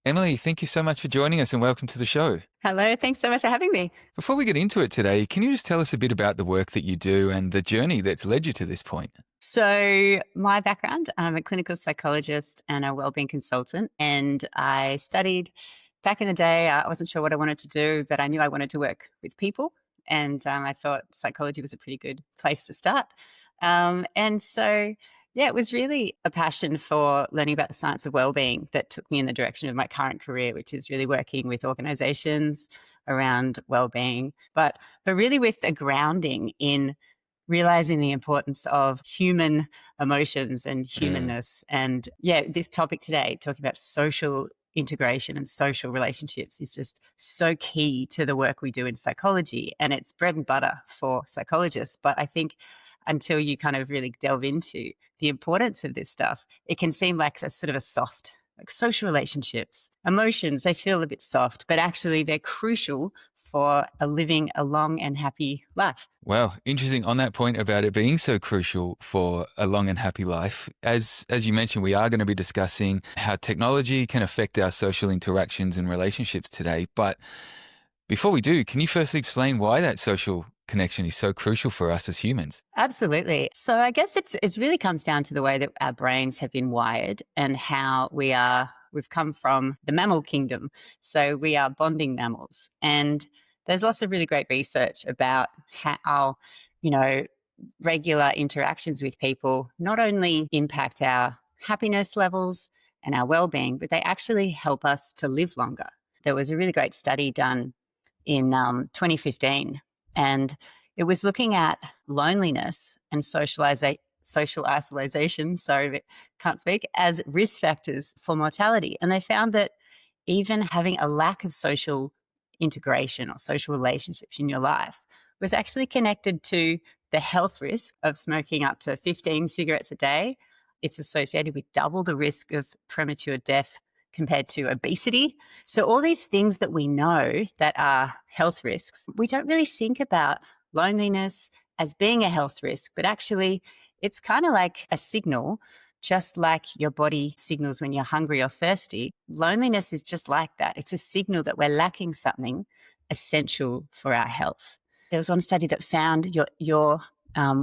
Emily, thank you so much for joining us and welcome to the show. Hello, thanks so much for having me. Before we get into it today, can you just tell us a bit about the work that you do and the journey that's led you to this point? So, my background, I'm a clinical psychologist and a wellbeing consultant, and I studied back in the day. I wasn't sure what I wanted to do, but I knew I wanted to work with people, and I thought psychology was a pretty good place to start. Yeah, it was really a passion for learning about the science of wellbeing that took me in the direction of my current career, which is really working with organizations around wellbeing, but really with a grounding in realizing the importance of human emotions and Mm. humanness. And yeah, this topic today, talking about social integration and social relationships, is just so key to the work we do in psychology. And it's bread and butter for psychologists. But I think until you kind of really delve into the importance of this stuff, it can seem like a sort of a soft, like social relationships, emotions, they feel a bit soft, but actually they're crucial for living a long and happy life. Well, interesting on that point about it being so crucial for a long and happy life. As you mentioned, we are going to be discussing how technology can affect our social interactions and relationships today. But before we do, can you firstly explain why that social connection is so crucial for us as humans? Absolutely. So I guess it's really comes down to the way that our brains have been wired and how we've come from the mammal kingdom. So we are bonding mammals. And there's lots of really great research about how, you know, regular interactions with people not only impact our happiness levels and our well-being, but they actually help us to live longer. There was a really great study done in 2015, and it was looking at loneliness and social isolation, sorry, can't speak, as risk factors for mortality. And they found that even having a lack of social integration or social relationships in your life was actually connected to the health risk of smoking up to 15 cigarettes a day. It's associated with double the risk of premature death compared to obesity. So all these things that we know that are health risks, we don't really think about loneliness as being a health risk, but actually it's kind of like a signal, just like your body signals when you're hungry or thirsty. Loneliness is just like that. It's a signal that we're lacking something essential for our health. There was one study that found your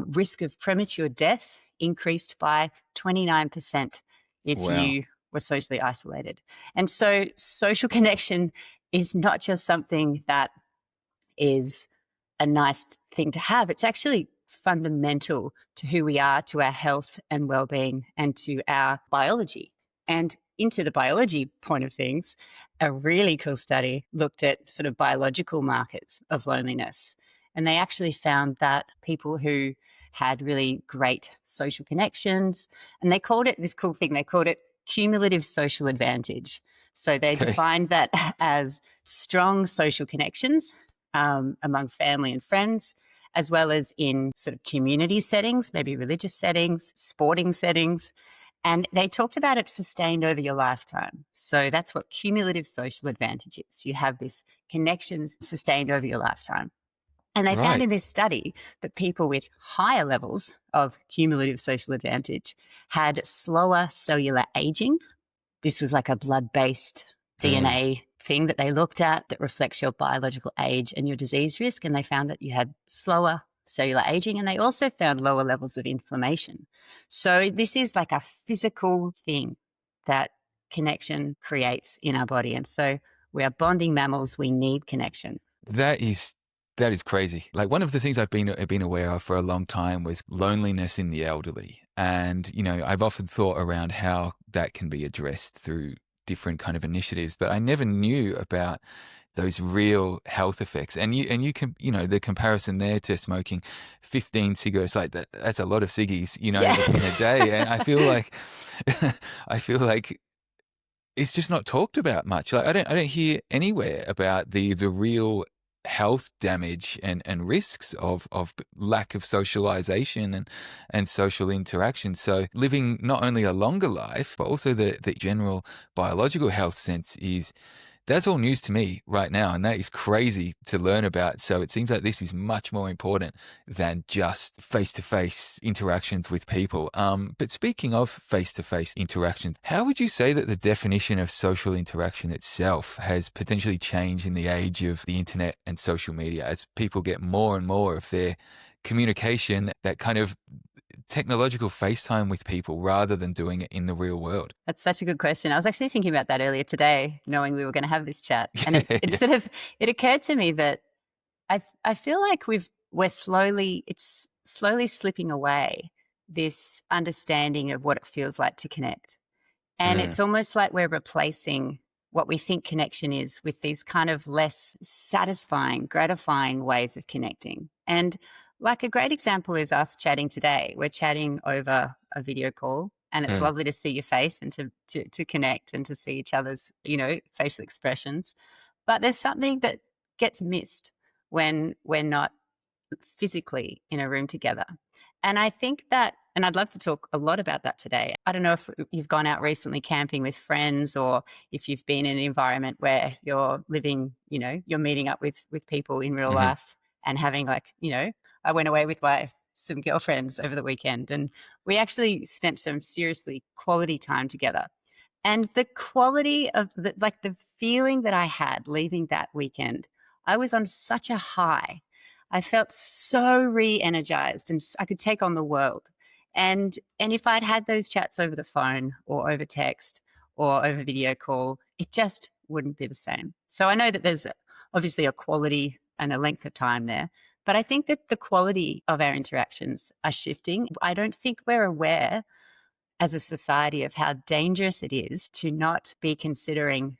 risk of premature death increased by 29% if Wow. you were socially isolated. And so social connection is not just something that is a nice thing to have. It's actually fundamental to who we are, to our health and well-being, and to our biology. And into the biology point of things, a really cool study looked at sort of biological markers of loneliness. And they actually found that people who had really great social connections, and they called it this cool thing, they called it cumulative social advantage. So they Okay. defined that as strong social connections among family and friends, as well as in sort of community settings, maybe religious settings, sporting settings. And they talked about it sustained over your lifetime. So that's what cumulative social advantage is. You have this connections sustained over your lifetime. And they found Right. in this study that people with higher levels of cumulative social advantage had slower cellular aging. This was like a blood-based Mm. DNA thing that they looked at that reflects your biological age and your disease risk. And they found that you had slower cellular aging, and they also found lower levels of inflammation. So this is like a physical thing that connection creates in our body. And so we are bonding mammals. We need connection. That is that is crazy. Like one of the things I've been aware of for a long time was loneliness in the elderly. And, I've often thought around how that can be addressed through different kind of initiatives, but I never knew about those real health effects. And you can, the comparison there to smoking 15 cigarettes, like that's a lot of ciggies, Yeah. in a day. And I feel like I feel like it's just not talked about much. Like I don't hear anywhere about the real health damage and risks of lack of socialization and social interaction. So living not only a longer life, but also the general biological health sense is That's all news to me right now, and that is crazy to learn about. So it seems like this is much more important than just face-to-face interactions with people. But speaking of face-to-face interactions, how would you say that the definition of social interaction itself has potentially changed in the age of the internet and social media as people get more and more of their communication, that kind of technological FaceTime with people rather than doing it in the real world? That's such a good question. I was actually thinking about that earlier today, knowing we were going to have this chat. And Yeah, it yeah. sort of, it occurred to me that I feel like it's slowly slipping away, this understanding of what it feels like to connect. And Mm, it's almost like we're replacing what we think connection is with these kind of less satisfying, gratifying ways of connecting. And like a great example is us chatting today. We're chatting over a video call, and it's mm. lovely to see your face and to connect and to see each other's, facial expressions. But there's something that gets missed when we're not physically in a room together. And I think that, and I'd love to talk a lot about that today. I don't know if you've gone out recently camping with friends, or if you've been in an environment where you're living, you're meeting up with people in real Mhm. life and having, like, I went away with some girlfriends over the weekend, and we actually spent some seriously quality time together. And the quality of the feeling that I had leaving that weekend, I was on such a high. I felt so re-energized, and I could take on the world. And if I'd had those chats over the phone or over text or over video call, it just wouldn't be the same. So I know that there's obviously a quality and a length of time there, but I think that the quality of our interactions are shifting. I don't think we're aware as a society of how dangerous it is to not be considering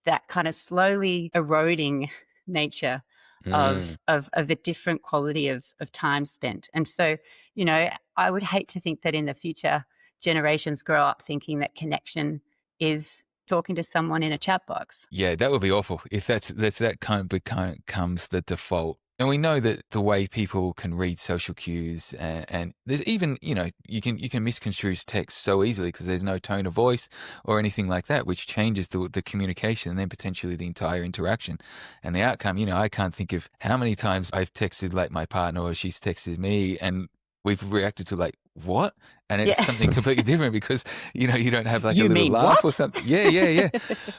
that kind of slowly eroding nature Mm. of the different quality of time spent. And so, I would hate to think that in the future generations grow up thinking that connection is talking to someone in a chat box. Yeah, that would be awful if that's that kind of becomes the default. And we know that the way people can read social cues, and there's even, you can misconstrue text so easily because there's no tone of voice or anything like that, which changes the communication and then potentially the entire interaction and the outcome. I can't think of how many times I've texted like my partner or she's texted me and we've reacted to like, what? And it's Yeah. something completely different because, you don't have like a You little mean laugh or what? something. Yeah, yeah, yeah.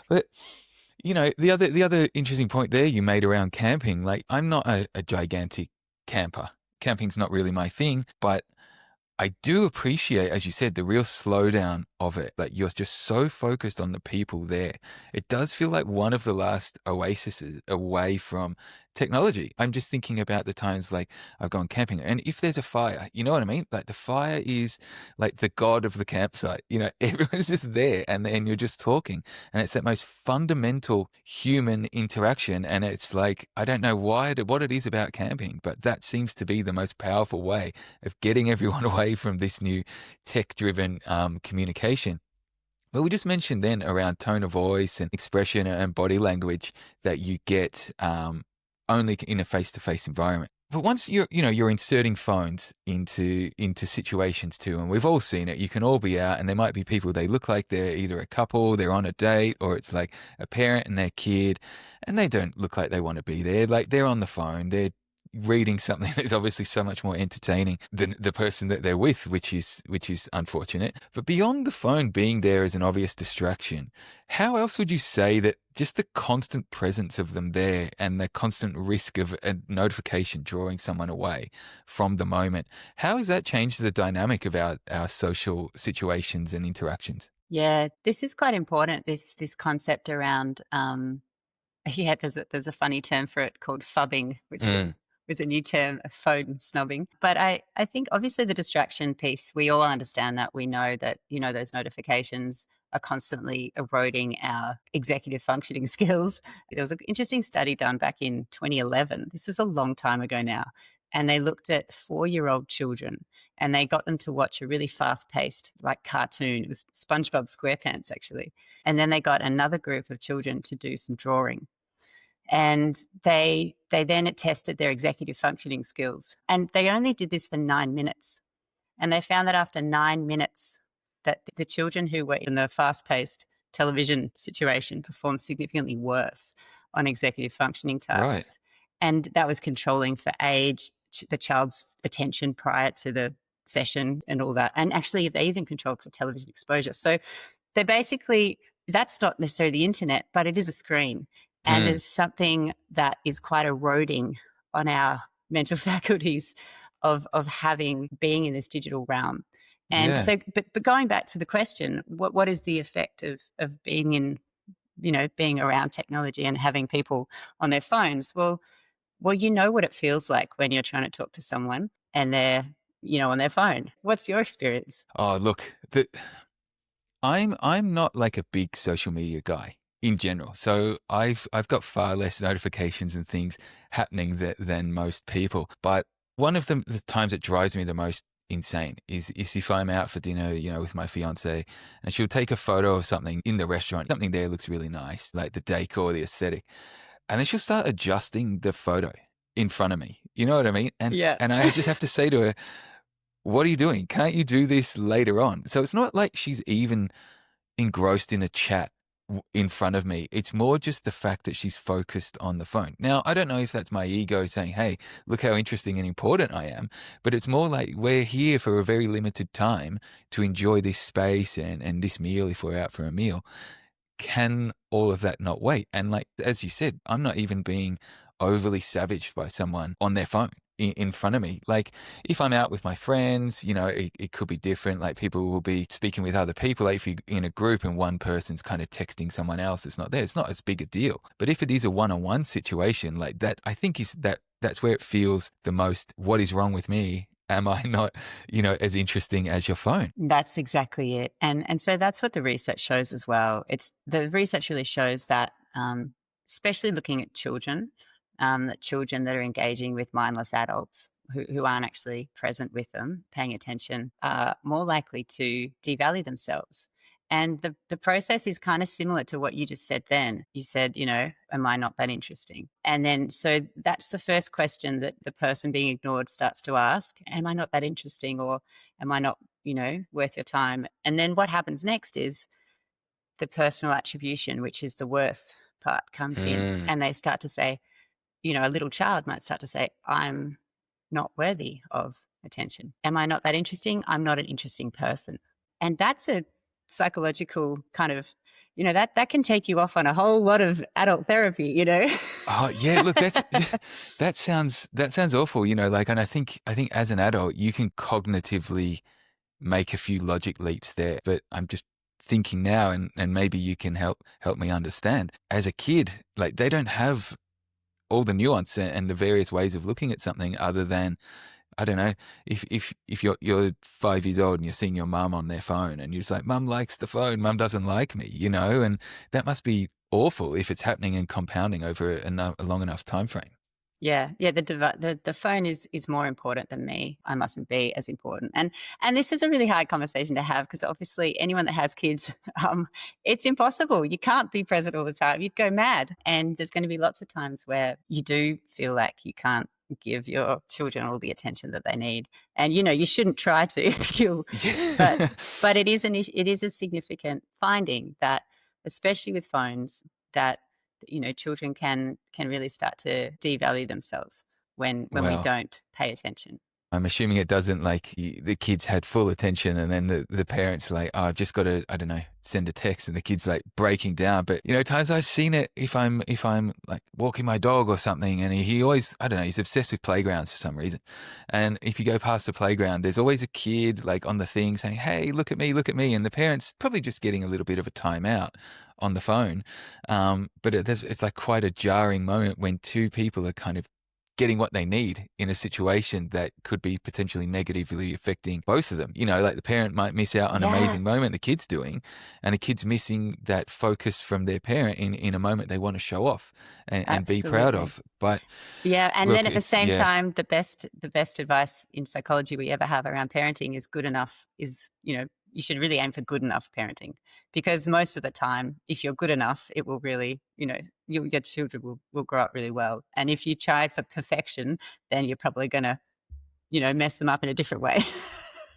But the other interesting point there you made around camping, like I'm not a gigantic camper. Camping's not really my thing, but I do appreciate, as you said, the real slowdown of it. Like you're just so focused on the people there. It does feel like one of the last oases away from technology. I'm just thinking about the times like I've gone camping, and if there's a fire, you know what I mean? Like the fire is like the god of the campsite. Everyone's just there, and then you're just talking, and it's that most fundamental human interaction. And it's like I don't know what it is about camping, but that seems to be the most powerful way of getting everyone away from this new tech-driven communication. Well, we just mentioned then around tone of voice and expression and body language that you get only in a face-to-face environment. But once you're inserting phones into situations too, and we've all seen it. You can all be out, and there might be people, they look like they're either a couple, they're on a date, or it's like a parent and their kid, and they don't look like they want to be there. Like they're on the phone, they're reading something that's obviously so much more entertaining than the person that they're with, which is unfortunate. But beyond the phone being there as an obvious distraction, how else would you say that just the constant presence of them there and the constant risk of a notification drawing someone away from the moment, how has that changed the dynamic of our social situations and interactions? Yeah, this is quite important. This concept around yeah, there's a funny term for it called phubbing, which Mm, was a new term of phone snobbing. But I think obviously the distraction piece, we all understand that. We know that, those notifications are constantly eroding our executive functioning skills. There was an interesting study done back in 2011. This was a long time ago now. And they looked at 4-year-old children, and they got them to watch a really fast paced, like, cartoon. It was SpongeBob SquarePants, actually. And then they got another group of children to do some drawing, and they then tested their executive functioning skills, and they only did this for 9 minutes, and they found that after 9 minutes that the children who were in the fast-paced television situation performed significantly worse on executive functioning Right. tasks. And that was controlling for age, the child's attention prior to the session and all that. And actually, they even controlled for television exposure. So they basically, that's not necessarily the internet, but it is a screen. And Mm. there's something that is quite eroding on our mental faculties of having being in this digital realm. And Yeah. so, but going back to the question, what is the effect of being in, being around technology and having people on their phones? Well, you know what it feels like when you're trying to talk to someone and they're, on their phone. What's your experience? Oh, look, I'm not like a big social media guy in general. So I've got far less notifications and things happening than most people. But one of the times it drives me the most insane is if I'm out for dinner, with my fiance, and she'll take a photo of something in the restaurant. Something there looks really nice, like the decor, the aesthetic, and then she'll start adjusting the photo in front of me. You know what I mean? And Yeah. and I just have to say to her, "What are you doing? Can't you do this later on?" So it's not like she's even engrossed in a chat in front of me. It's more just the fact that she's focused on the phone. Now, I don't know if that's my ego saying, hey, look how interesting and important I am, but it's more like we're here for a very limited time to enjoy this space and this meal if we're out for a meal. Can all of that not wait? And like, as you said, I'm not even being overly savaged by someone on their phone in front of me. Like if I'm out with my friends, it could be different. Like people will be speaking with other people. Like if you're in a group and one person's kind of texting someone else that's not there, it's not as big a deal. But if it is a one-on-one situation like that, I think that's where it feels the most, what is wrong with me? Am I not, as interesting as your phone? That's exactly it. And so that's what the research shows as well. It's the research really shows that, especially looking at children, that children that are engaging with mindless adults who aren't actually present with them, paying attention, are more likely to devalue themselves. And the process is kind of similar to what you just said then. You said, am I not that interesting? And then, so that's the first question that the person being ignored starts to ask, am I not that interesting? Or am I not, worth your time? And then what happens next is the personal attribution, which is the worth part, comes in. Mm. And they start to say, a little child might start to say, I'm not worthy of attention. Am I not that interesting? I'm not an interesting person. And that's a psychological kind of, that can take you off on a whole lot of adult therapy. Oh yeah, look, that sounds awful, and I think as an adult you can cognitively make a few logic leaps there, but I'm just thinking now, and maybe you can help me understand. As a kid, like they don't have all the nuance and the various ways of looking at something other than, I don't know, if you're 5 years old and you're seeing your mum on their phone and you're just like, mum likes the phone, mum doesn't like me, and that must be awful if it's happening and compounding over a long enough time frame. Yeah, yeah. The phone is more important than me. I mustn't be as important. And this is a really hard conversation to have because obviously anyone that has kids, it's impossible. You can't be present all the time. You'd go mad. And there's going to be lots of times where you do feel like you can't give your children all the attention that they need. And you shouldn't try to. But it is a significant finding that, especially with phones, that children can really start to devalue themselves when we Well, don't pay attention. I'm assuming it doesn't, like the kids had full attention and then the parents are like, oh, I've just got to, I don't know, send a text, and the kid's like breaking down. But times I've seen it if I'm like walking my dog or something, and he always, I don't know, he's obsessed with playgrounds for some reason. And if you go past the playground, there's always a kid like on the thing saying, hey, look at me, and the parents probably just getting a little bit of a timeout on the phone. But it's like quite a jarring moment when two people are kind of getting what they need in a situation that could be potentially negatively affecting both of them. Like the parent might miss out on an Yeah, amazing moment the kid's doing, and the kid's missing that focus from their parent in a moment they want to show off and be proud absolutely. of. But Yeah, and look, then at the it's, same yeah, time, the best advice in psychology we ever have around parenting is good enough. You should really aim for good enough parenting, because most of the time, if you're good enough, it will really, your children will grow up really well. And if you try for perfection, then you're probably going to, mess them up in a different way.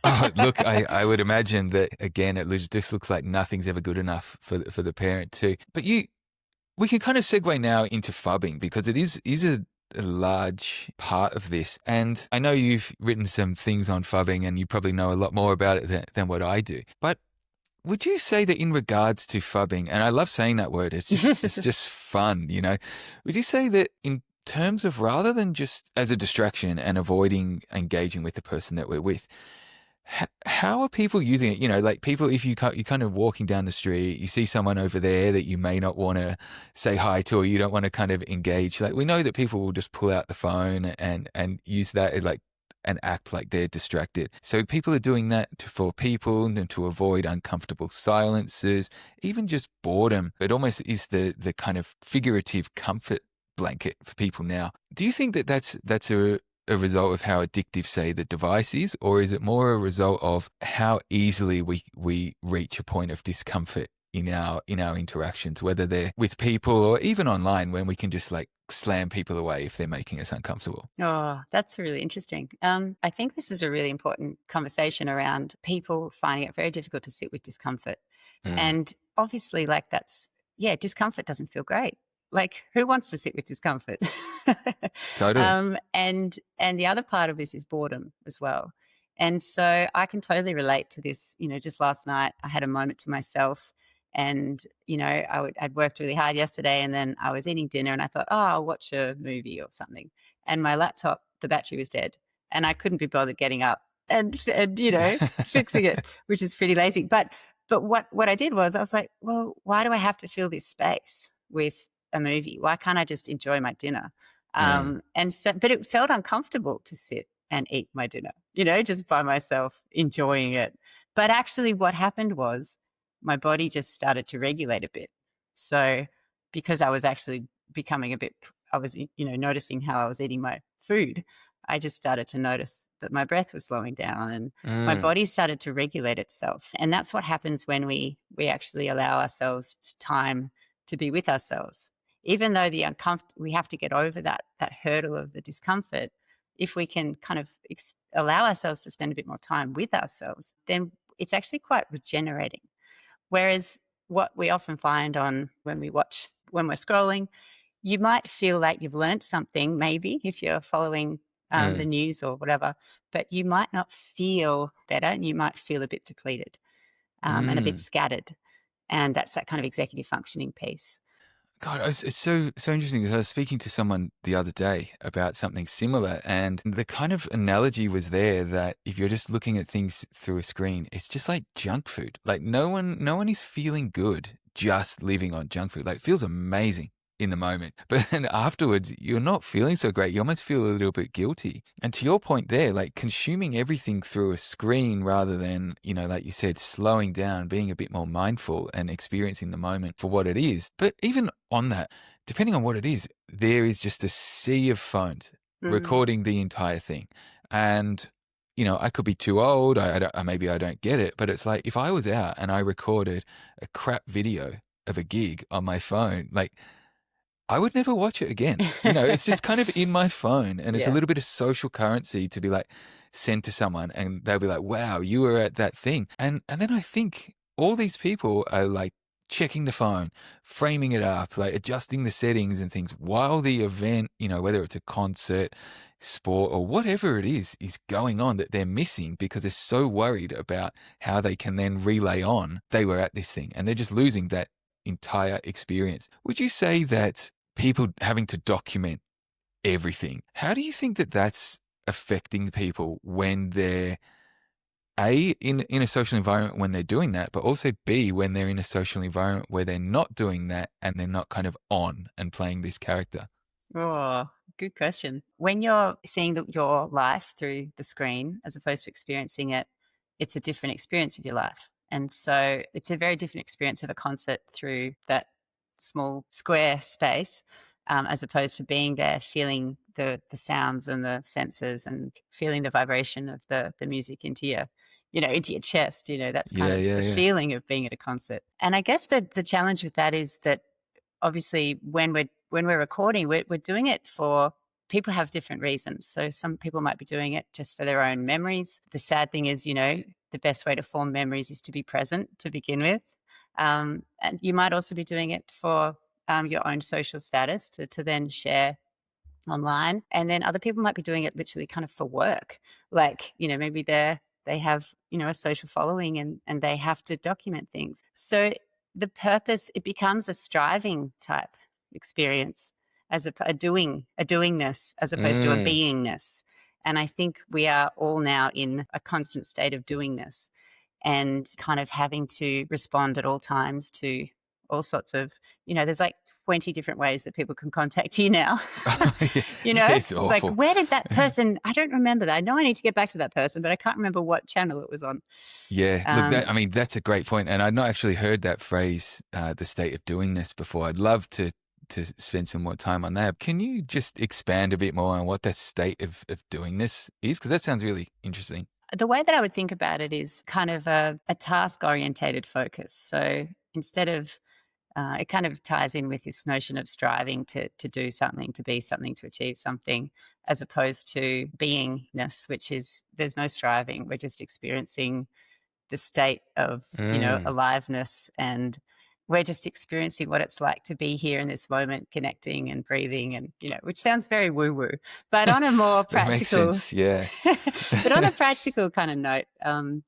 Oh, look, I would imagine that again. Just looks like nothing's ever good enough for the parent too. But we can kind of segue now into phubbing because it is a large part of this. And I know you've written some things on phubbing, and you probably know a lot more about it than what I do. But would you say that in regards to phubbing, and I love saying that word, it's just fun, you know. Would you say that in terms of rather than just as a distraction and avoiding engaging with the person that we're with, how are people using it? You know, like people, if you're kind of walking down the street, you see someone over there that you may not want to say hi to, or you don't want to kind of engage. Like we know that people will just pull out the phone and use that like and act like they're distracted. So people are doing that for people and to avoid uncomfortable silences, even just boredom. It almost is the kind of figurative comfort blanket for people now. Do you think that that's a result of how addictive, say, the device is, or is it more a result of how easily we reach a point of discomfort in our interactions, whether they're with people or even online, when we can just like slam people away if they're making us uncomfortable? Oh, that's really interesting. I think this is a really important conversation around people finding it very difficult to sit with discomfort. Mm, And obviously, like yeah, discomfort doesn't feel great. Like, who wants to sit with discomfort? totally. And the other part of this is boredom as well. And so I can totally relate to this. You know, just last night I had a moment to myself, and you know I'd worked really hard yesterday, and then I was eating dinner, and I thought, oh, I'll watch a movie or something. And my laptop, the battery was dead, and I couldn't be bothered getting up and you know fixing it, which is pretty lazy. But what I did was I was like, well, why do I have to fill this space with a movie? Why can't I just enjoy my dinner? Mm, And so, but it felt uncomfortable to sit and eat my dinner, you know, just by myself enjoying it. But actually, what happened was my body just started to regulate a bit. So, because I was actually becoming a bit, I was, you know, noticing how I was eating my food, I just started to notice that my breath was slowing down and my mm, body started to regulate itself. And that's what happens when we actually allow ourselves time to be with ourselves. Even though we have to get over that hurdle of the discomfort. If we can kind of allow ourselves to spend a bit more time with ourselves, then it's actually quite regenerating. Whereas what we often find on when we're scrolling, you might feel like you've learned something, maybe if you're following the mm. news or whatever, but you might not feel better, and you might feel a bit depleted and a bit Mm. scattered. And that's that kind of executive functioning piece. God, it's so interesting because I was speaking to someone the other day about something similar, and the kind of analogy was there that if you're just looking at things through a screen, it's just like junk food. Like no one is feeling good just living on junk food. Like it feels amazing in the moment, but then afterwards you're not feeling so great. You almost feel a little bit guilty. And to your point there, like consuming everything through a screen rather than, you know, like you said, slowing down, being a bit more mindful and experiencing the moment for what it is. But even on that, depending on what it is, there is just a sea of phones Mm. recording the entire thing. And, you know, I could be too old. Maybe I don't get it. But it's like if I was out and I recorded a crap video of a gig on my phone, like I would never watch it again. You know, it's just kind of in my phone, and it's a Yeah. little bit of social currency to be like sent to someone and they'll be like, wow, you were at that thing. And then I think all these people are like checking the phone, framing it up, like adjusting the settings and things while the event, you know, whether it's a concert, sport or whatever it is going on that they're missing because they're so worried about how they can then relay on they were at this thing, and they're just losing that entire experience. Would you say that people having to document everything, how do you think that that's affecting people when they're in a social environment when they're doing that, but also B, when they're in a social environment where they're not doing that and they're not kind of on and playing this character? Oh, good question. When you're seeing your life through the screen as opposed to experiencing it, it's a different experience of your life. And so it's a very different experience of a concert through that small square space, as opposed to being there, feeling the sounds and the senses and feeling the vibration of the music into your, you know, into your chest. You know, that's kind Yeah, of yeah, the yeah. feeling of being at a concert. And I guess the challenge with that is that obviously when we're recording, we're doing it for people have different reasons. So some people might be doing it just for their own memories. The sad thing is, the best way to form memories is to be present to begin with. And you might also be doing it for your own social status to then share online. And then other people might be doing it literally kind of for work. Like, maybe they have, a social following and they have to document things. So the purpose, it becomes a striving type experience as a doingness as opposed to a beingness. And I think we are all now in a constant state of doingness and kind of having to respond at all times to all sorts of, there's like 20 different ways that people can contact you now. It's It's like, awful. where did that person, I don't remember that. I know I need to get back to that person, but I can't remember what channel it was on. Yeah, look, that's a great point, and I'd not actually heard that phrase, the state of doingness, before. I'd love to spend some more time on that. Can you just expand a bit more on what that state of doingness is? Because that sounds really interesting. The way that I would think about it is kind of a task-orientated focus. So instead of it kind of ties in with this notion of striving to do something, to be something, to achieve something, as opposed to beingness, which is there's no striving. We're just experiencing the state of, aliveness, and we're just experiencing what it's like to be here in this moment, connecting and breathing, and, which sounds very woo-woo, but on a more That makes practical, sense, yeah. but on a practical kind of note,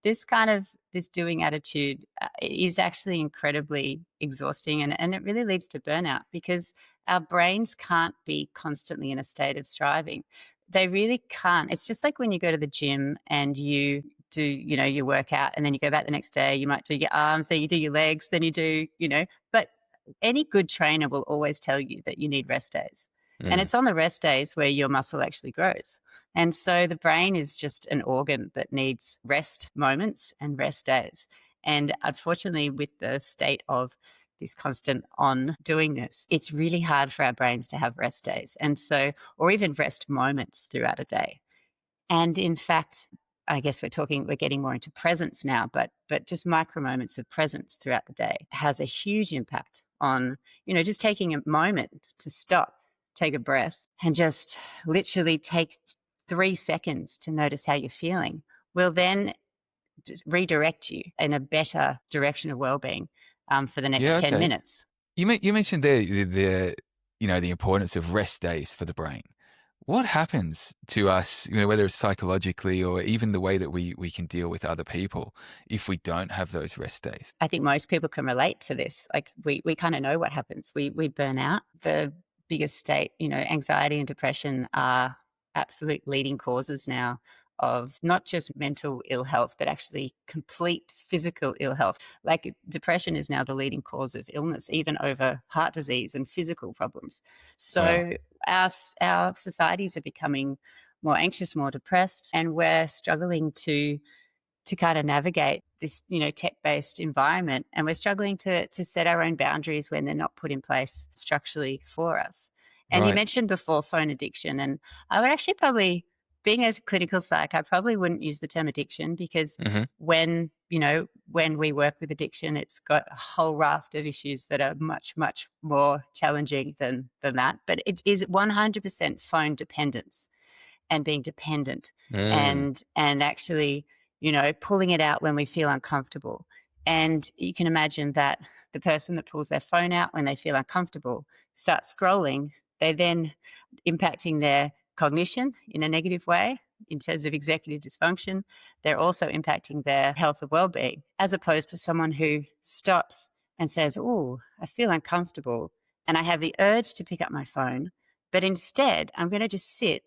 this doing attitude is actually incredibly exhausting, and it really leads to burnout because our brains can't be constantly in a state of striving. They really can't. It's just like when you go to the gym and you do, your workout, and then you go back the next day, you might do your arms, then you do your legs, then you do, but any good trainer will always tell you that you need rest days. And it's on the rest days where your muscle actually grows. And so the brain is just an organ that needs rest moments and rest days. And unfortunately, with the state of this constant on doingness, it's really hard for our brains to have rest days. And so, or even rest moments throughout a day. And in fact, I guess we're getting more into presence now, but just micro moments of presence throughout the day has a huge impact on, just taking a moment to stop, take a breath, and just literally take 3 seconds to notice how you're feeling will then just redirect you in a better direction of well-being for the next Yeah, 10 okay. minutes. You mentioned there the importance of rest days for the brain. What happens to us, whether it's psychologically or even the way that we can deal with other people if we don't have those rest days? I think most people can relate to this. Like we kind of know what happens. We burn out. The biggest state, anxiety and depression are absolute leading causes now of not just mental ill health, but actually complete physical ill health. Like depression is now the leading cause of illness, even over heart disease and physical problems. So Wow. our societies are becoming more anxious, more depressed, and we're struggling to kind of navigate this, tech-based environment, and we're struggling to set our own boundaries when they're not put in place structurally for us. And you Right. mentioned before phone addiction, and I would actually probably, being a clinical psych, I probably wouldn't use the term addiction because Mm-hmm. when we work with addiction, it's got a whole raft of issues that are much, much more challenging than that. But it is 100% phone dependence and being dependent and actually, pulling it out when we feel uncomfortable. And you can imagine that the person that pulls their phone out when they feel uncomfortable starts scrolling. They're then impacting their cognition in a negative way in terms of executive dysfunction. They're also impacting their health and well-being, as opposed to someone who stops and says, oh, I feel uncomfortable and I have the urge to pick up my phone, but instead I'm going to just sit.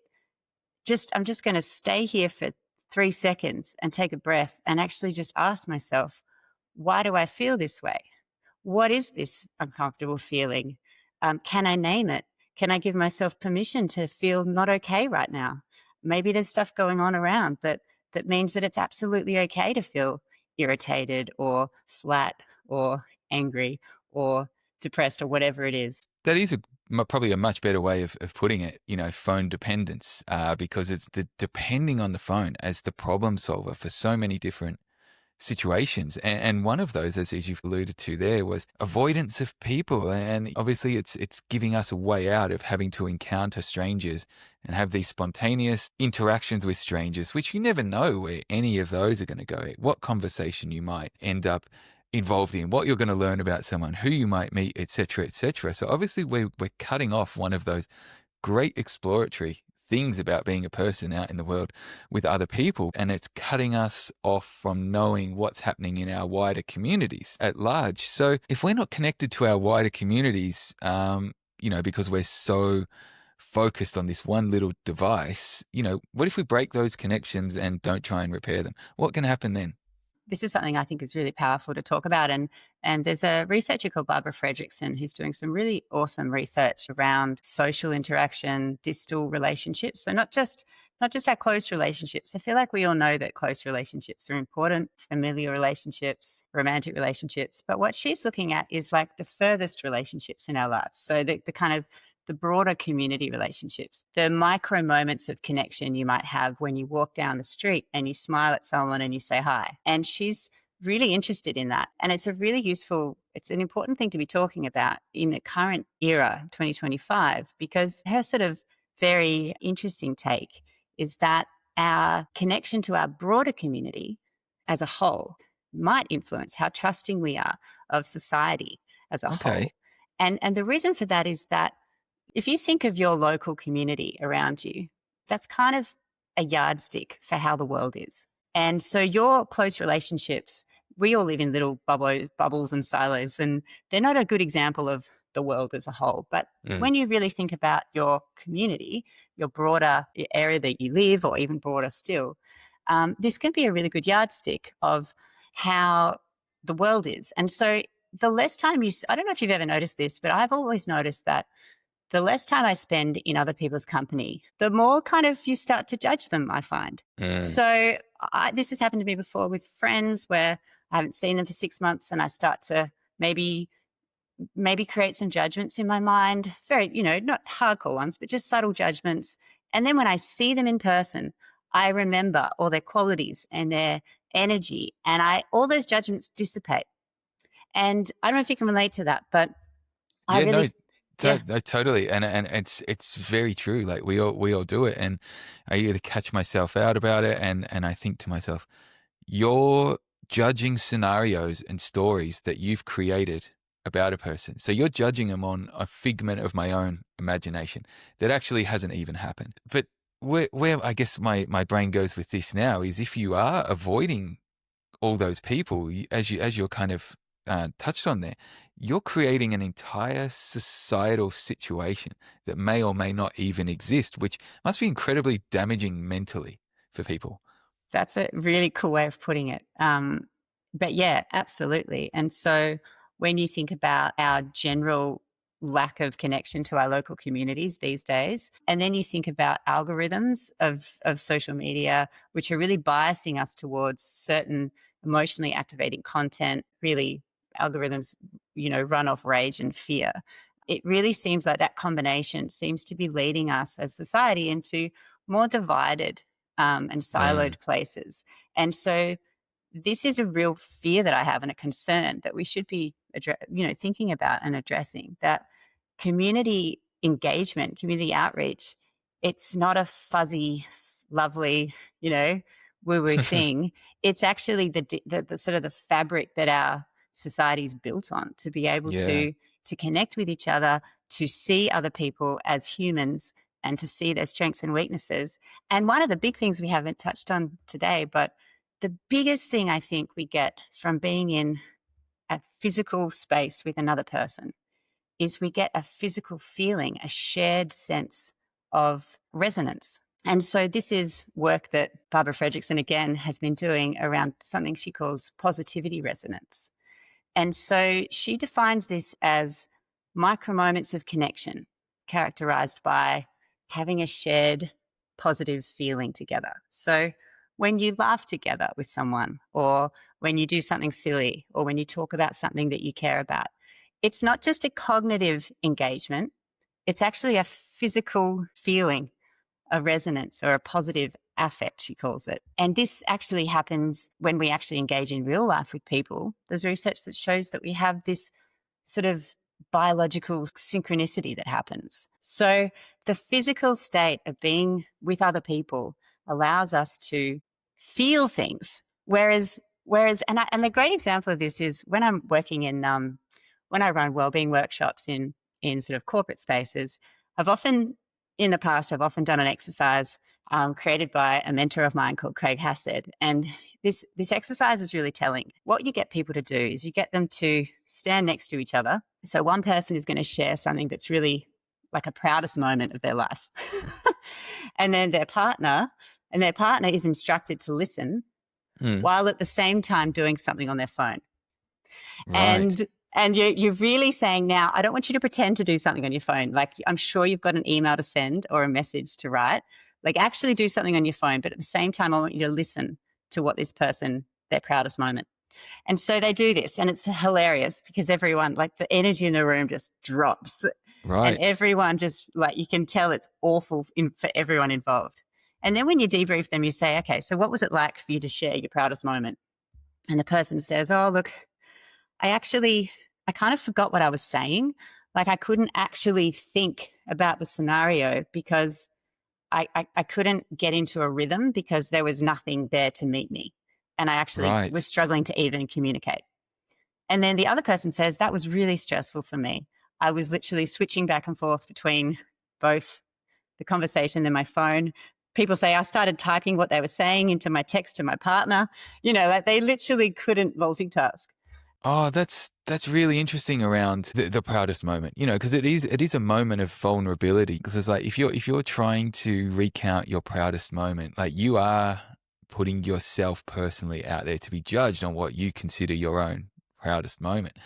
I'm just going to stay here for 3 seconds and take a breath and actually just ask myself, why do I feel this way? What is this uncomfortable feeling? Can I name it? Can I give myself permission to feel not okay right now? Maybe there's stuff going on around that means that it's absolutely okay to feel irritated or flat or angry or depressed or whatever it is. That is probably a much better way of putting it, phone dependence, because it's depending on the phone as the problem solver for so many different situations. And one of those, as you've alluded to there, was avoidance of people. And obviously it's giving us a way out of having to encounter strangers and have these spontaneous interactions with strangers, which you never know where any of those are going to go, what conversation you might end up involved in, what you're going to learn about someone, who you might meet, etc., etc. So obviously we're cutting off one of those great exploratory things about being a person out in the world with other people, and it's cutting us off from knowing what's happening in our wider communities at large. So if we're not connected to our wider communities, because we're so focused on this one little device, what if we break those connections and don't try and repair them? What can happen then? This is something I think is really powerful to talk about. And there's a researcher called Barbara Fredrickson who's doing some really awesome research around social interaction, distal relationships. So not just our close relationships. I feel like we all know that close relationships are important, familiar relationships, romantic relationships. But what she's looking at is like the furthest relationships in our lives. So the kind of the broader community relationships, the micro moments of connection you might have when you walk down the street and you smile at someone and you say hi. And she's really interested in that. And it's it's an important thing to be talking about in the current era, 2025, because her sort of very interesting take is that our connection to our broader community as a whole might influence how trusting we are of society as a whole. Okay. And the reason for that is that if you think of your local community around you, that's kind of a yardstick for how the world is. And so your close relationships, we all live in little bubbles and silos, and they're not a good example of the world as a whole. But when you really think about your community, your broader area that you live, or even broader still, this can be a really good yardstick of how the world is. And so the less time I don't know if you've ever noticed this, but I've always noticed that the less time I spend in other people's company, the more kind of you start to judge them, I find. So this has happened to me before with friends where I haven't seen them for 6 months and I start to maybe create some judgments in my mind, very, not hardcore ones, but just subtle judgments. And then when I see them in person, I remember all their qualities and their energy, and all those judgments dissipate. And I don't know if you can relate to that, but I Yeah, no, really, yeah. no, totally, and it's very true. Like we all do it, and I either catch myself out about it, and I think to myself, you're judging scenarios and stories that you've created about a person. So you're judging them on a figment of my own imagination that actually hasn't even happened. But where I guess my brain goes with this now is if you are avoiding all those people, as you're kind of touched on there, you're creating an entire societal situation that may or may not even exist, which must be incredibly damaging mentally for people. That's a really cool way of putting it. But yeah, absolutely. And so when you think about our general lack of connection to our local communities these days, and then you think about algorithms of social media, which are really biasing us towards certain emotionally activating content, really algorithms, run off rage and fear. It really seems like that combination seems to be leading us as society into more divided and siloed places. And so this is a real fear that I have, and a concern that we should be thinking about and addressing, that community engagement, community outreach, it's not a fuzzy, lovely, woo-woo thing. It's actually the sort of the fabric that our society is built on, to be able Yeah. to connect with each other, to see other people as humans, and to see their strengths and weaknesses. And one of the big things we haven't touched on today, but the biggest thing I think we get from being in a physical space with another person is we get a physical feeling, a shared sense of resonance. And so this is work that Barbara Fredrickson, again, has been doing around something she calls positivity resonance. And so she defines this as micro moments of connection characterized by having a shared positive feeling together. So when you laugh together with someone, or when you do something silly, or when you talk about something that you care about, it's not just a cognitive engagement, it's actually a physical feeling, a resonance or a positive affect, she calls it. And this actually happens when we actually engage in real life with people. There's research that shows that we have this sort of biological synchronicity that happens. So the physical state of being with other people allows us to feel things. Whereas, and the great example of this is when I'm working in, when I run wellbeing workshops in sort of corporate spaces, in the past, I've often done an exercise created by a mentor of mine called Craig Hassett. And this exercise is really telling. What you get people to do is you get them to stand next to each other. So one person is going to share something that's really like a proudest moment of their life. And then their partner is instructed to listen while at the same time doing something on their phone. Right. And you're really saying, now, I don't want you to pretend to do something on your phone. Like, I'm sure you've got an email to send or a message to write. Like, actually do something on your phone. But at the same time, I want you to listen to what this person, their proudest moment. And so they do this. And it's hilarious because everyone, like, the energy in the room just drops. Right. And everyone just, like, you can tell it's awful for everyone involved. And then when you debrief them, you say, okay, so what was it like for you to share your proudest moment? And the person says, oh, look, I kind of forgot what I was saying. Like, I couldn't actually think about the scenario because I couldn't get into a rhythm because there was nothing there to meet me. And I actually was struggling to even communicate. And then the other person says, that was really stressful for me. I was literally switching back and forth between both the conversation and my phone. People say I started typing what they were saying into my text to my partner. You know, like they literally couldn't multitask. Oh, that's really interesting around the proudest moment, you know, because it is a moment of vulnerability. Because it's like if you're trying to recount your proudest moment, like you are putting yourself personally out there to be judged on what you consider your own proudest moment.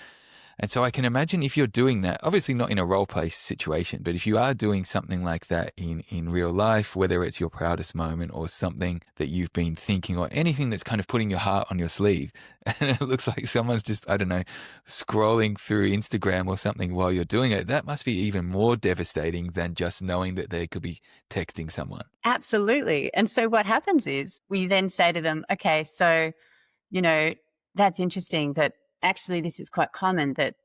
And so I can imagine if you're doing that, obviously not in a role play situation, but if you are doing something like that in real life, whether it's your proudest moment or something that you've been thinking or anything that's kind of putting your heart on your sleeve, and it looks like someone's just, I don't know, scrolling through Instagram or something while you're doing it, that must be even more devastating than just knowing that they could be texting someone. Absolutely. And so what happens is we then say to them, okay, so, you know, that's interesting that actually this is quite common that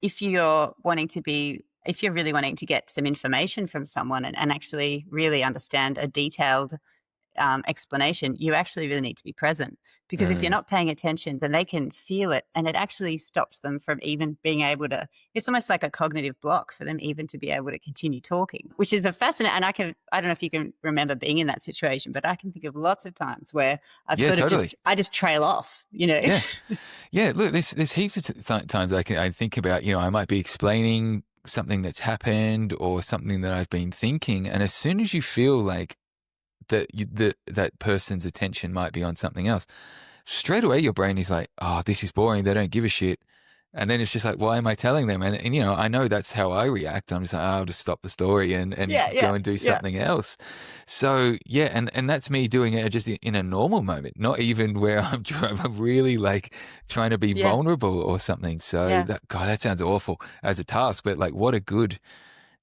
if you're really wanting to get some information from someone and actually really understand a detailed explanation, you actually really need to be present, because if you're not paying attention, then they can feel it, and it actually stops them from even being able to, it's almost like a cognitive block for them even to be able to continue talking, which is a fascinating, and I don't know if you can remember being in that situation, but I can think of lots of times where I've I just trail off, you know? Yeah. Yeah. Look, there's heaps of times I think about, you know, I might be explaining something that's happened or something that I've been thinking. And as soon as you feel like that person's attention might be on something else, straight away your brain is like, oh, this is boring. They don't give a shit. And then it's just like, why am I telling them? And you know, I know that's how I react. I'm just like, oh, I'll just stop the story and go and do something else. So yeah, and that's me doing it just in a normal moment, not even where I'm really like trying to be vulnerable or something. So that sounds awful as a task, but like what a good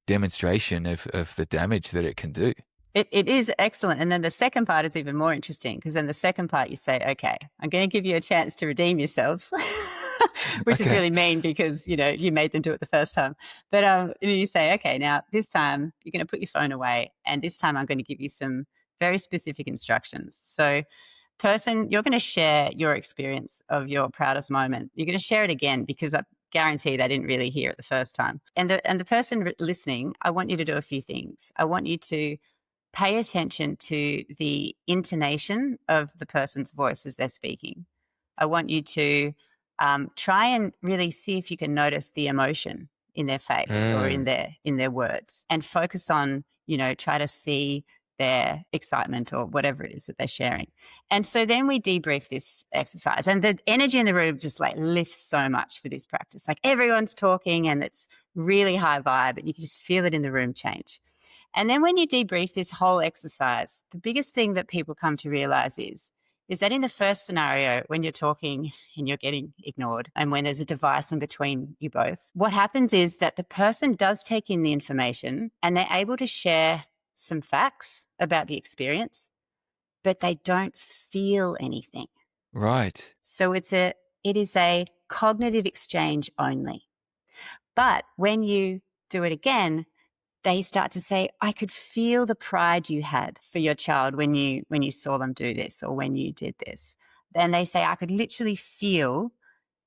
demonstration of the damage that it can do. It is excellent. And then the second part is even more interesting, because then the second part you say, okay, I'm going to give you a chance to redeem yourselves, which is really mean because, you know, you made them do it the first time. But you say, okay, now this time you're going to put your phone away, and this time I'm going to give you some very specific instructions. So person, you're going to share your experience of your proudest moment. You're going to share it again because I guarantee they didn't really hear it the first time. And the person listening, I want you to do a few things. I want you to pay attention to the intonation of the person's voice as they're speaking. I want you to try and really see if you can notice the emotion in their face or in their words, and focus on, you know, try to see their excitement or whatever it is that they're sharing. And so then we debrief this exercise, and the energy in the room just like lifts so much for this practice. Like everyone's talking and it's really high vibe, and you can just feel it in the room change. And then when you debrief this whole exercise, the biggest thing that people come to realize is that in the first scenario, when you're talking and you're getting ignored and when there's a device in between you both, what happens is that the person does take in the information and they're able to share some facts about the experience. but they don't feel anything. Right. So it is a cognitive exchange only. But when you do it again, they start to say, I could feel the pride you had for your child when you saw them do this or when you did this. Then they say, I could literally feel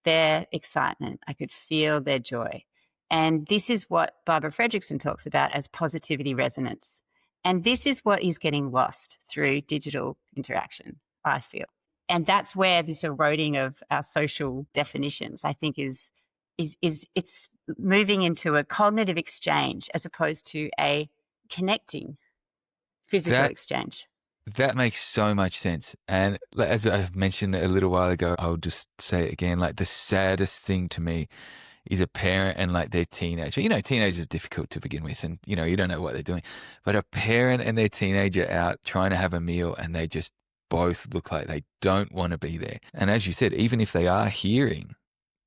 their excitement. I could feel their joy. And this is what Barbara Fredrickson talks about as positivity resonance. And this is what is getting lost through digital interaction, I feel. And that's where this eroding of our social definitions, I think, is it's moving into a cognitive exchange as opposed to a connecting physical That exchange. that makes so much sense. And as I mentioned a little while ago, I'll just say it again, like the saddest thing to me is a parent and like their teenager. You know, teenagers are difficult to begin with and, you know, you don't know what they're doing. But a parent and their teenager out trying to have a meal and they just both look like they don't want to be there. And as you said, even if they are hearing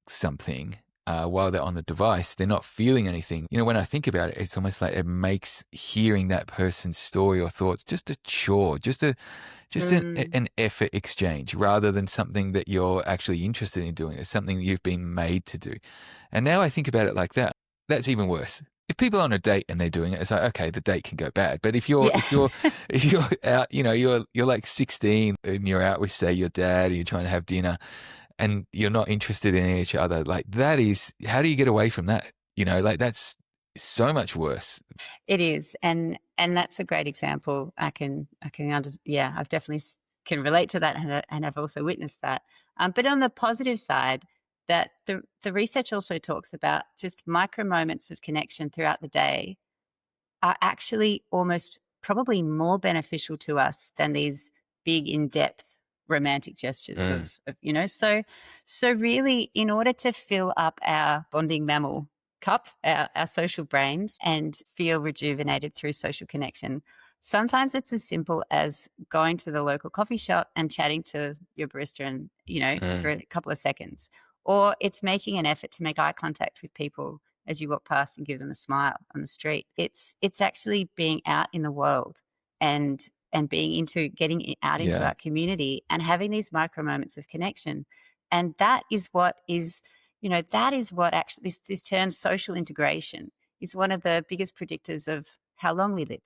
something while they're on the device, they're not feeling anything. You know, when I think about it, it's almost like it makes hearing that person's story or thoughts just a chore, just an effort exchange rather than something that you're actually interested in doing. It's something that you've been made to do. And now I think about it like that. That's even worse. If people are on a date and they're doing it, it's like, okay, the date can go bad. But if you're if you're out, you know, you're like 16 and you're out with, say, your dad and you're trying to have dinner and you're not interested in each other, like that is, how do you get away from that? You know, like that's so much worse. It is, and that's a great example. I've definitely can relate to that, and I've also witnessed that. But on the positive side, that the research also talks about just micro moments of connection throughout the day are actually almost probably more beneficial to us than these big in-depth romantic gestures so really, in order to fill up our bonding mammal cup, our social brains, and feel rejuvenated through social connection, sometimes it's as simple as going to the local coffee shop and chatting to your barista and for a couple of seconds, or it's making an effort to make eye contact with people as you walk past and give them a smile on the street. It's actually being out in the world and getting out into our community and having these micro moments of connection. And that is what actually this term social integration is one of the biggest predictors of how long we live.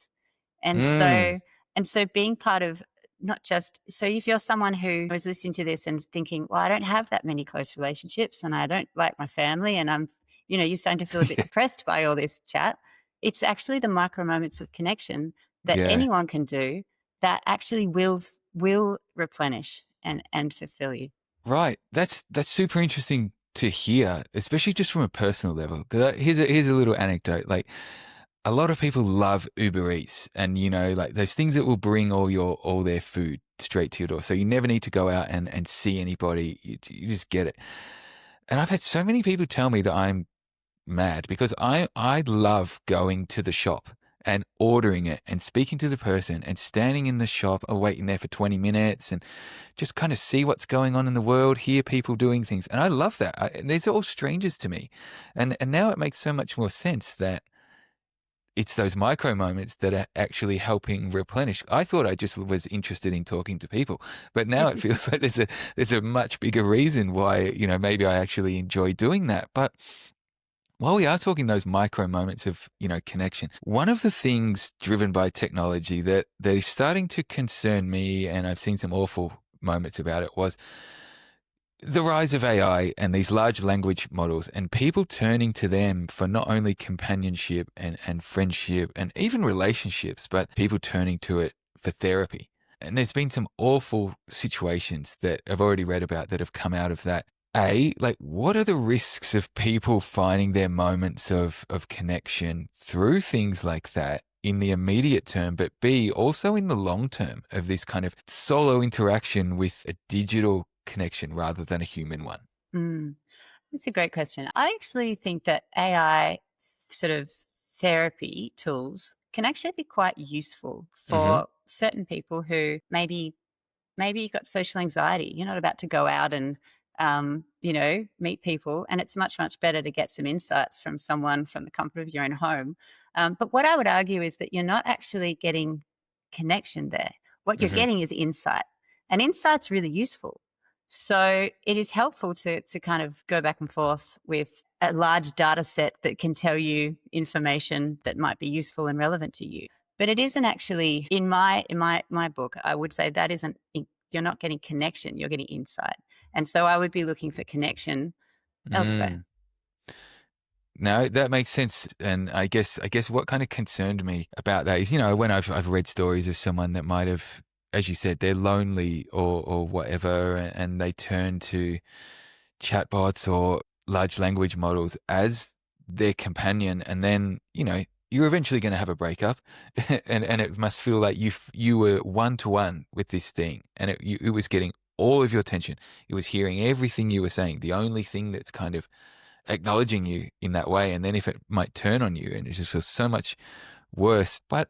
And so being part of, not just, so if you're someone who is listening to this and thinking, well, I don't have that many close relationships and I don't like my family, and you're starting to feel a bit depressed by all this chat, it's actually the micro moments of connection that anyone can do that actually will replenish and fulfill you. Right. That's super interesting to hear, especially just from a personal level. Because here's a little anecdote. Like, a lot of people love Uber Eats, and like those things that will bring all their food straight to your door. So you never need to go out and see anybody. You just get it. And I've had so many people tell me that I'm mad because I love going to the shop and ordering it and speaking to the person and standing in the shop or waiting there for 20 minutes and just kind of see what's going on in the world, hear people doing things. And I love that. These are all strangers to me. And now it makes so much more sense that it's those micro moments that are actually helping replenish. I thought I just was interested in talking to people, but now it feels like there's a much bigger reason why, maybe I actually enjoy doing that. But while we are talking those micro moments of, connection, one of the things driven by technology that is starting to concern me, and I've seen some awful moments about it, was the rise of AI and these large language models and people turning to them for not only companionship and friendship and even relationships, but people turning to it for therapy. And there's been some awful situations that I've already read about that have come out of that. Like, what are the risks of people finding their moments of connection through things like that in the immediate term, but B, also in the long term of this kind of solo interaction with a digital connection rather than a human one? That's a great question. I actually think that AI sort of therapy tools can actually be quite useful for certain people who maybe you've got social anxiety. You're not about to go out and meet people, and it's much, much better to get some insights from someone from the comfort of your own home. But what I would argue is that you're not actually getting connection there. What you're Hmm. getting is insight, and insight's really useful. So it is helpful to kind of go back and forth with a large data set that can tell you information that might be useful and relevant to you. But it isn't actually in my book. I would say that isn't. You're not getting connection. You're getting insight, and so I would be looking for connection elsewhere. Mm. No, that makes sense. And I guess what kind of concerned me about that is, when I've read stories of someone that might have, as you said, they're lonely or whatever, and they turn to chatbots or large language models as their companion, and then you're eventually going to have a breakup, and it must feel like you were one to one with this thing, and it was getting all of your attention. It was hearing everything you were saying. The only thing that's kind of acknowledging you in that way, and then if it might turn on you, and it just feels so much worse. But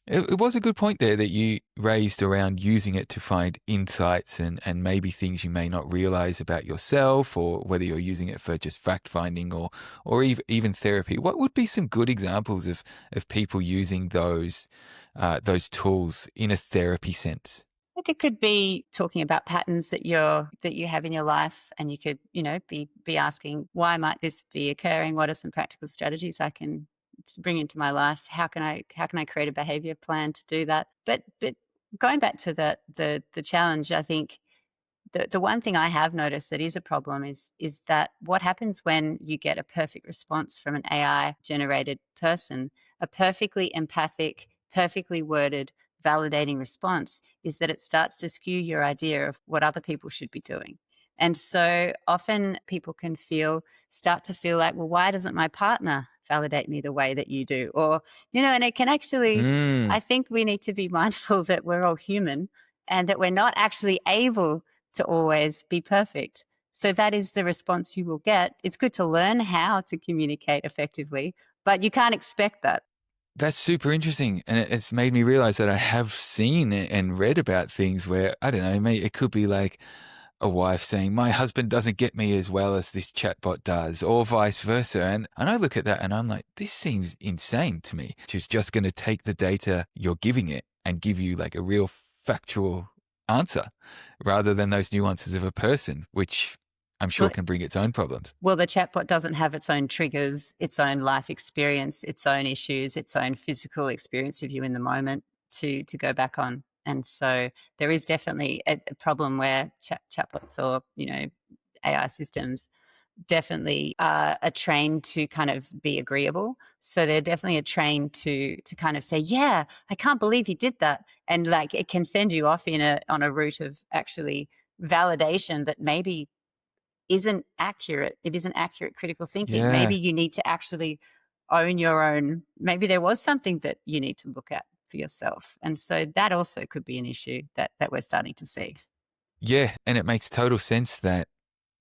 it was a good point there that you raised around using it to find insights and maybe things you may not realize about yourself, or whether you're using it for just fact finding or even therapy. What would be some good examples of people using those tools in a therapy sense? Like it could be talking about patterns that you have in your life, and you could, be asking, why might this be occurring? What are some practical strategies I can bring into my life? How can I create a behavior plan to do that? But going back to the challenge, I think the one thing I have noticed that is a problem is that what happens when you get a perfect response from an AI generated person, a perfectly empathic, perfectly worded, validating response, is that it starts to skew your idea of what other people should be doing. And so often people can start to feel like, well, why doesn't my partner validate me the way that you do? Or, and it can actually, Mm. I think we need to be mindful that we're all human and that we're not actually able to always be perfect. So that is the response you will get. It's good to learn how to communicate effectively, but you can't expect that. That's super interesting, and it's made me realize that I have seen and read about things where, I don't know, maybe it could be like a wife saying, "My husband doesn't get me as well as this chatbot does," or vice versa. And I look at that and I'm like, this seems insane to me. She's just going to take the data you're giving it and give you like a real factual answer, rather than those nuances of a person, which I'm sure Well, can bring its own problems. well, the chatbot doesn't have its own triggers, its own life experience, its own issues, its own physical experience of you in the moment to go back on. And so there is definitely a problem where chatbots or AI systems definitely are trained to kind of be agreeable. So they're definitely are trained to kind of say, yeah, I can't believe you did that. And like it can send you off on a route of actually validation that maybe isn't accurate. It isn't accurate critical thinking. Maybe Yeah. you need to actually own your own, maybe there was something that you need to look at for yourself. And so that also could be an issue that we're starting to see. Yeah. And it makes total sense that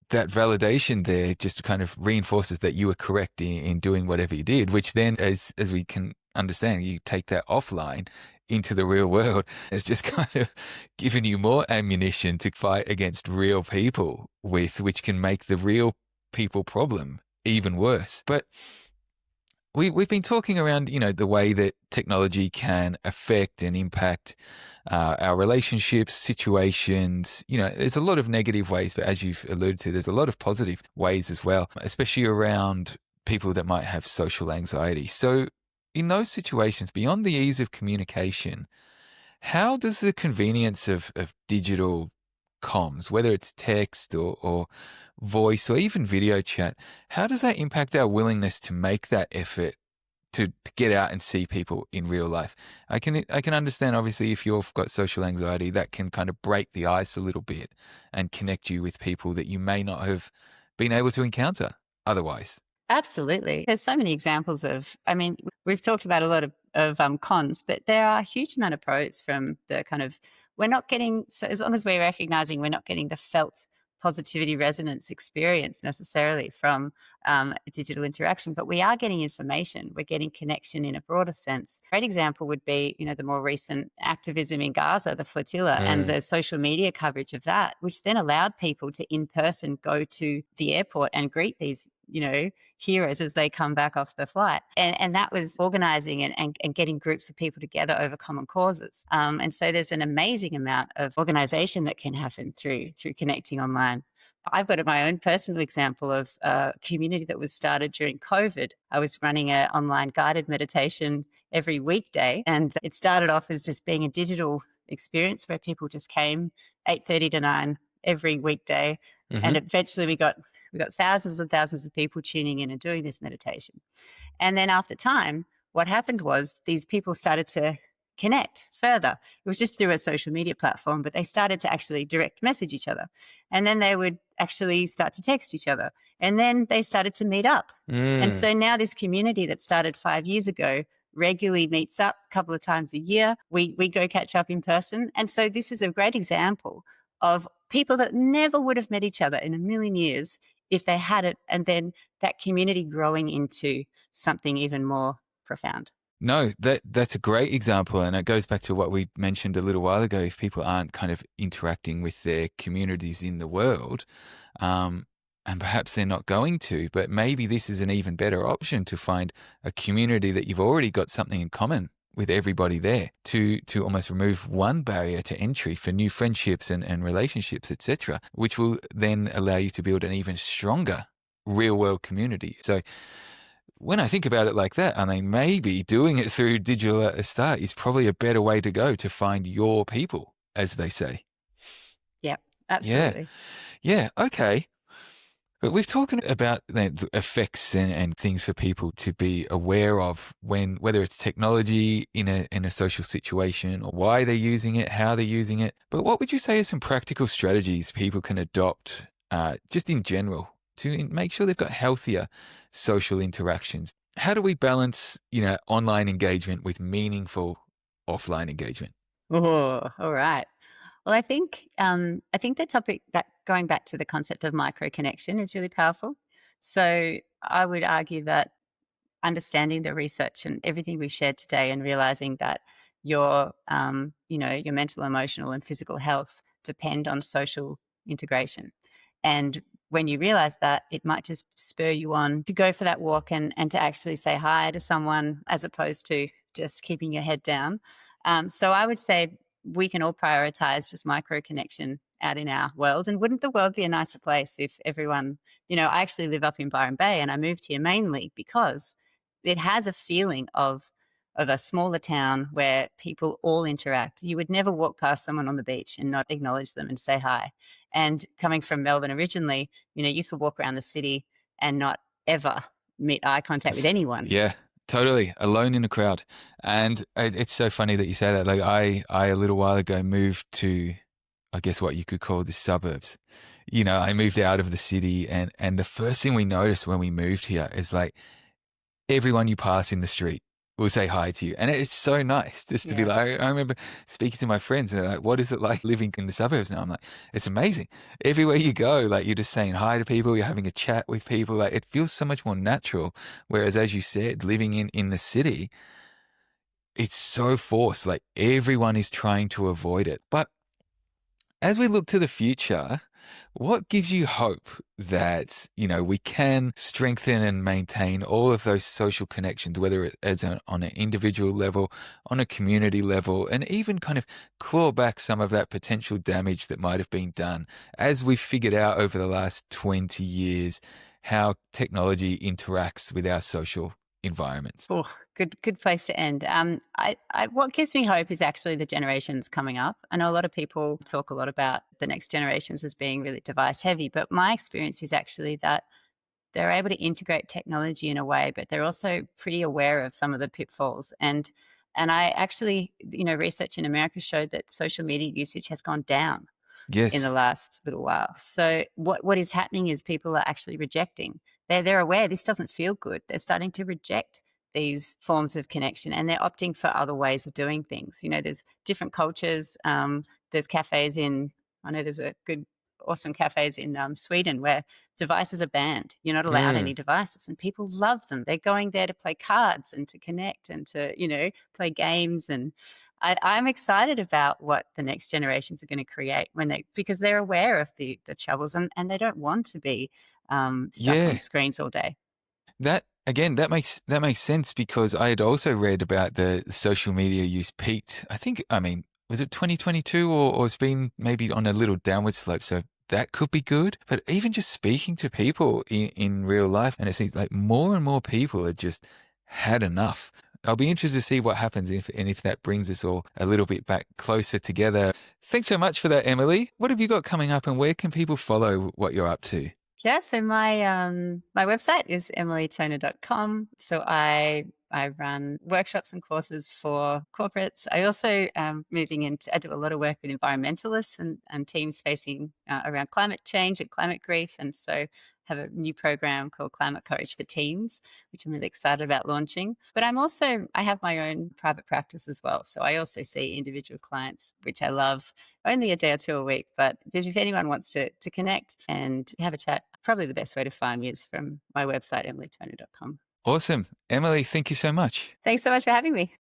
that validation there just kind of reinforces that you were correct in doing whatever you did, which then, as we can understand, you take that offline into the real world. It's just kind of giving you more ammunition to fight against real people with, which can make the real people problem even worse. But we've been talking around, the way that technology can affect and impact our relationships, situations. There's a lot of negative ways, but as you've alluded to, there's a lot of positive ways as well, especially around people that might have social anxiety. So, in those situations, beyond the ease of communication, how does the convenience of digital comms, whether it's text or voice or even video chat, how does that impact our willingness to make that effort to get out and see people in real life? I can understand, obviously, if you've got social anxiety, that can kind of break the ice a little bit and connect you with people that you may not have been able to encounter otherwise. Absolutely. There's so many examples of, I mean, we've talked about a lot of cons, but there are a huge amount of pros from the kind of, we're not getting, so as long as we're recognizing we're not getting the felt positivity resonance experience necessarily from digital interaction, but we are getting information. We're getting connection in a broader sense. A great example would be, the more recent activism in Gaza, the flotilla, and Mm. the social media coverage of that, which then allowed people to in person go to the airport and greet these heroes as they come back off the flight. And that was organizing and getting groups of people together over common causes. And so there's an amazing amount of organization that can happen through connecting online. I've got my own personal example of a community that was started during COVID. I was running an online guided meditation every weekday, and it started off as just being a digital experience where people just came 8:30 to 9 every weekday. And eventually we got thousands and thousands of people tuning in and doing this meditation. And then after time, what happened was these people started to connect further. It was just through a social media platform, but they started to actually direct message each other. And then they would actually start to text each other. And then they started to meet up. And so now this community that started 5 years ago regularly meets up a couple of times a year. We go catch up in person. And so this is a great example of people that never would have met each other in a million years if they had it, and then that community growing into something even more profound. No, that's a great example, and it goes back to what we mentioned a little while ago. If people aren't kind of interacting with their communities in the world, and perhaps they're not going to, but maybe this is an even better option to find a community that you've already got something in common with everybody there, to almost remove one barrier to entry for new friendships and relationships, etc., which will then allow you to build an even stronger real world community. So when I think about it like that, I mean, maybe doing it through digital at the start is probably a better way to go to find your people, as they say. Yep, absolutely. Yeah. Okay. But we've talked about the effects and things for people to be aware of whether it's technology in a social situation, or why they're using it, how they're using it. But what would you say are some practical strategies people can adopt, just in general, to make sure they've got healthier social interactions? How do we balance, online engagement with meaningful offline engagement? Oh, all right. Well, I think the topic, that going back to the concept of micro connection, is really powerful. So I would argue that understanding the research and everything we've shared today, and realizing that your your mental, emotional, and physical health depend on social integration. And when you realize that, it might just spur you on to go for that walk and to actually say hi to someone, as opposed to just keeping your head down. So I would say we can all prioritize just micro connection out in our world. And wouldn't the world be a nicer place if everyone, I actually live up in Byron Bay, and I moved here mainly because it has a feeling of a smaller town where people all interact. You would never walk past someone on the beach and not acknowledge them and say hi. And coming from Melbourne originally, you could walk around the city and not ever meet eye contact with anyone. Yeah, totally. Alone in a crowd. And it's so funny that you say that. Like I a little while ago moved to, I guess what you could call the suburbs. I moved out of the city, and the first thing we noticed when we moved here is like everyone you pass in the street will say hi to you. And it's so nice just to be like, I remember speaking to my friends, and they're like, what is it like living in the suburbs now? I'm like, it's amazing. Everywhere you go, like, you're just saying hi to people, you're having a chat with people. Like, it feels so much more natural. Whereas, as you said, living in the city, it's so forced. Like, everyone is trying to avoid it. But as we look to the future, what gives you hope that, we can strengthen and maintain all of those social connections, whether it's on an individual level, on a community level, and even kind of claw back some of that potential damage that might have been done, as we've figured out over the last 20 years how technology interacts with our social environments? Oh, good place to end. What gives me hope is actually the generations coming up. I know a lot of people talk a lot about the next generations as being really device heavy, but my experience is actually that they're able to integrate technology in a way, but they're also pretty aware of some of the pitfalls. And I actually, research in America showed that social media usage has gone down in the Yes. last little while. So what is happening is people are actually rejecting. They're aware this doesn't feel good. They're starting to reject these forms of connection, and they're opting for other ways of doing things. There's different cultures. There's cafes I know there's a good, awesome cafes in Sweden where devices are banned. You're not allowed any devices, and people love them. They're going there to play cards and to connect and to, play games. And I'm excited about what the next generations are going to create because they're aware of the troubles, and they don't want to be stuck on Yeah. screens all day. That again, that makes sense because I had also read about the social media use peaked. I mean, was it 2022 or it's been maybe on a little downward slope. So that could be good. But even just speaking to people in real life, and it seems like more and more people have just had enough. I'll be interested to see what happens if that brings us all a little bit back closer together. Thanks so much for that, Emily. What have you got coming up, and where can people follow what you're up to? Yeah, so my website is emilytoner.com. So I run workshops and courses for corporates. I also I do a lot of work with environmentalists and teams facing around climate change and climate grief. And so have a new program called Climate Courage for Teams, which I'm really excited about launching. But I have my own private practice as well. So I also see individual clients, which I love, only a day or two a week. But if anyone wants to connect and have a chat, probably the best way to find me is from my website, emilytoner.com. Awesome. Emily, thank you so much. Thanks so much for having me.